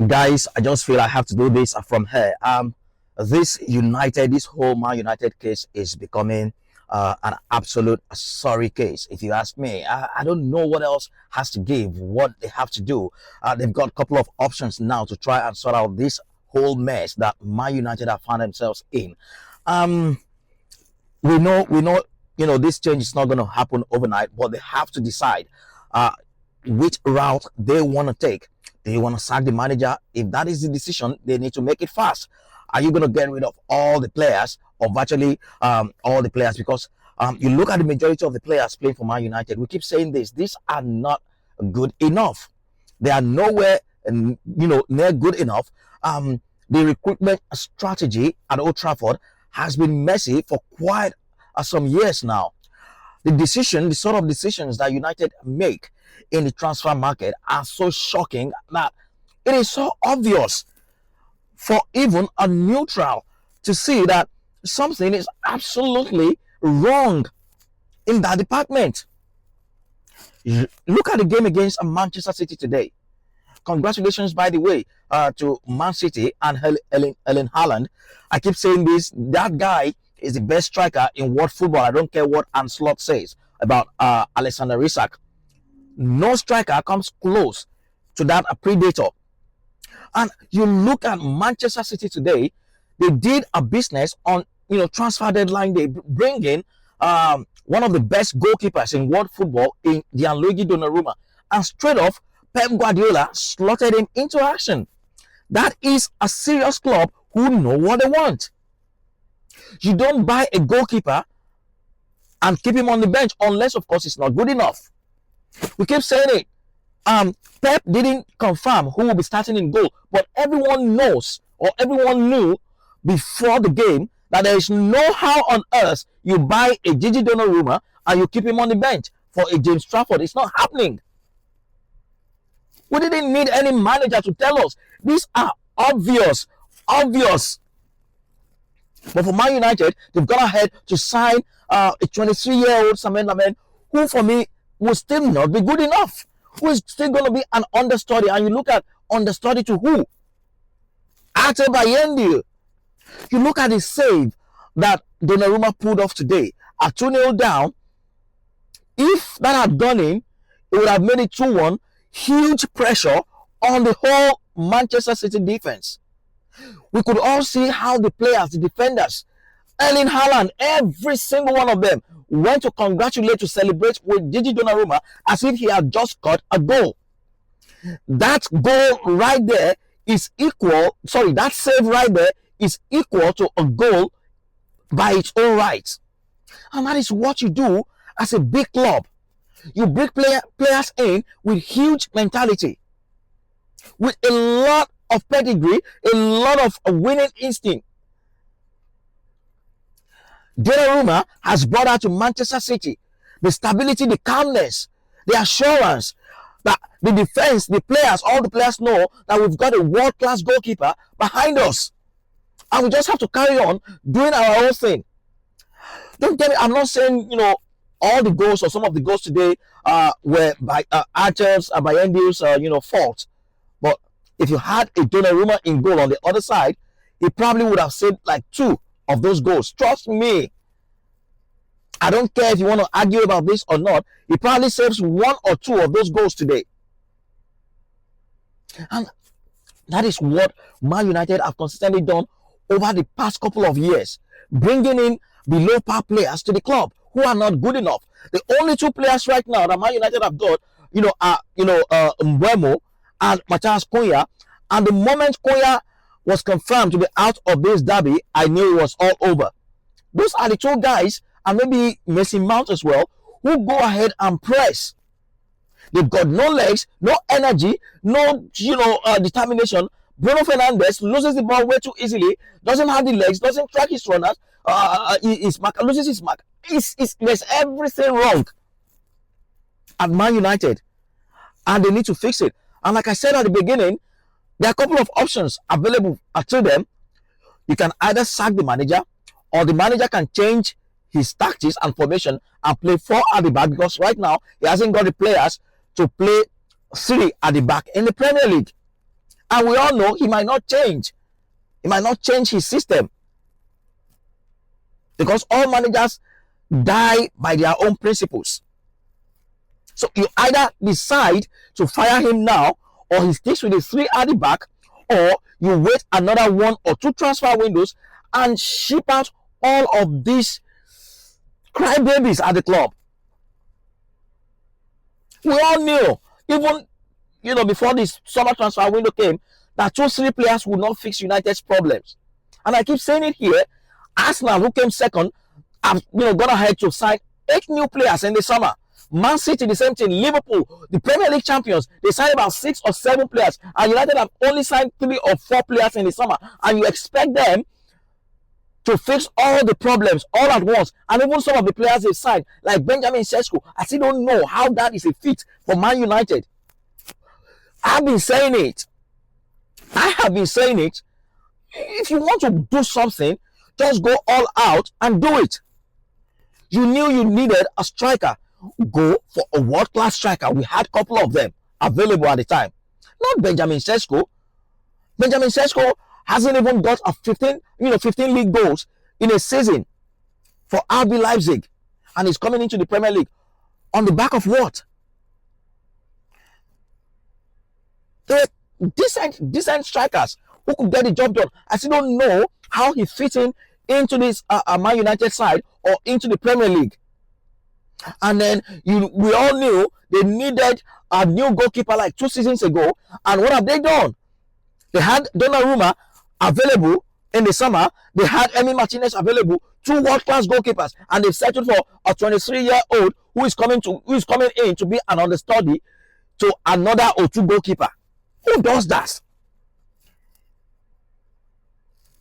Guys, I just feel I have to do this from here. This whole Man United case is becoming an absolute sorry case, if you ask me. I don't know what else has to give, what they have to do. They've got a couple of options now to try and sort out this whole mess that Man United have found themselves in. Um, we know, this change is not going to happen overnight, but they have to decide uh, which route they want to take. Do you want to sack the manager? If that is the decision, they need to make it fast. Are you going to get rid of all the players, or virtually all the players? Because you look at the majority of the players playing for Man United. We keep saying this. These are not good enough. They are nowhere, near good enough. The recruitment strategy at Old Trafford has been messy for quite some years now. The sort of decisions that United make in the transfer market are so shocking that it is so obvious for even a neutral to see that something is absolutely wrong in that department. Look at the game against Manchester City today. Congratulations, by the way, to Man City and Ellen Haaland. I keep saying this. That guy is the best striker in world football. I don't care what Anslot says about Alexander Isak. No striker comes close to that predator. And you look at Manchester City today, they did a business on transfer deadline. They bring in one of the best goalkeepers in world football in Gianluigi Donnarumma, and straight off Pep Guardiola slotted him into action. That is a serious club who know what they want. You don't buy a goalkeeper and keep him on the bench unless, of course, it's not good enough. We keep saying it. Pep didn't confirm who will be starting in goal, but everyone knows, or everyone knew before the game, that there is no how on earth you buy a Gigi Donnarumma and you keep him on the bench for a James Trafford. It's not happening. We didn't need any manager to tell us. These are obvious. But for Man United, they've gone ahead to sign a 23-year-old Samuel Lamen, who for me will still not be good enough. Who is still going to be an understudy? And you look at understudy to who? Ate Bayendil. You look at the save that Donnarumma pulled off today at 2-0 down. If that had gone in, it would have made it 2-1. Huge pressure on the whole Manchester City defense. We could all see how the players, the defenders, Erling Haaland, every single one of them went to congratulate, to celebrate with Gigi Donnarumma as if he had just got a goal. That goal right there is equal, that save right there is equal to a goal by its own right. And that is what you do as a big club. You bring players in with huge mentality, with a lot of pedigree, a lot of winning instinct. Donnarumma has brought out to Manchester City the stability, the calmness, the assurance that the defense, the players, all the players know that we've got a world-class goalkeeper behind us. And we just have to carry on doing our own thing. Don't get me, I'm not saying, all the goals or some of the goals today were by Archer's and by Bayendil's, fault. But if you had a Donnarumma in goal on the other side, he probably would have saved like 2 of those goals. Trust me. I don't care if you want to argue about this or not. He probably saves 1 or 2 of those goals today. And that is what Man United have consistently done over the past couple of years, bringing in below par players to the club who are not good enough. The only 2 players right now that Man United have got, are Mbeumo and Matthias Cunha. And the moment Cunha was confirmed to be out of this derby, I knew it was all over. Those are the 2 guys, and maybe Mason Mount as well, who go ahead and press. They've got no legs, no energy, no determination. Bruno Fernandes loses the ball way too easily, doesn't have the legs, doesn't track his runners, loses his mark. There's everything wrong at Man United, and they need to fix it. And like I said at the beginning, there are a couple of options available to them. You can either sack the manager, or the manager can change his tactics and formation and play 4 at the back, because right now he hasn't got the players to play 3 at the back in the Premier League. And we all know he might not change. He might not change his system. Because all managers die by their own principles. So you either decide to fire him now, or he sticks with the 3 at the back, or you wait another 1 or 2 transfer windows and ship out all of these crybabies at the club. We all knew, even before this summer transfer window came, that 2-3 players would not fix United's problems. And I keep saying it here. Arsenal, who came second, have gone ahead to sign 8 new players in the summer. Man City, the same thing. Liverpool, the Premier League champions, they signed about 6 or 7 players, and United have only signed 3 or 4 players in the summer. And you expect them to fix all the problems all at once. And even some of the players they signed, like Benjamin Sesko, I still don't know how that is a fit for Man United. I've been saying it. I have been saying it. If you want to do something, just go all out and do it. You knew you needed a striker. Go for a world-class striker. We had a couple of them available at the time. Not Benjamin Sesko. Benjamin Sesko hasn't even got a 15 league goals in a season for RB Leipzig, and he's coming into the Premier League on the back of what? They're decent strikers who could get the job done. I still don't know how he fits into this Man United side or into the Premier League. And then we all knew they needed a new goalkeeper like 2 seasons ago. And what have they done? They had Donnarumma available in the summer. They had Emi Martinez available, 2 world-class goalkeepers, and they've settled for a 23-year-old who is coming in to be an understudy to another or 2 goalkeeper. Who does that?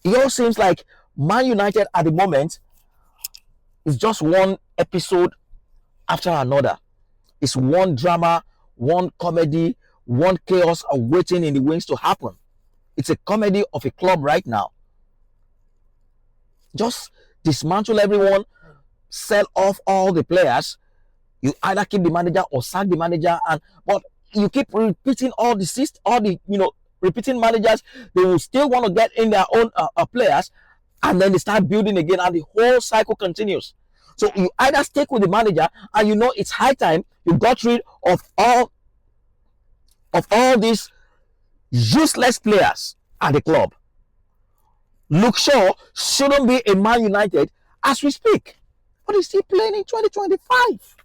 It all seems like Man United at the moment is just one episode after another. It's one drama, one comedy, one chaos waiting in the wings to happen. It's a comedy of a club right now. Just dismantle everyone, sell off all the players. You either keep the manager or sack the manager, but you keep repeating repeating managers. They will still want to get in their own players, and then they start building again, and the whole cycle continues. So you either stick with the manager, and it's high time you got rid of all these useless players at the club. Luke Shaw shouldn't be in Man United as we speak, but he's still playing in 2025.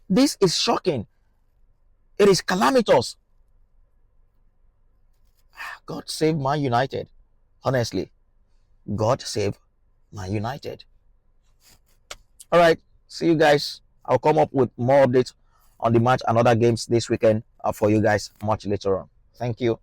This is shocking. It is calamitous. God save Man United. Honestly, God save Man United. All right, see you guys. I'll come up with more updates on the match and other games this weekend for you guys much later on. Thank you.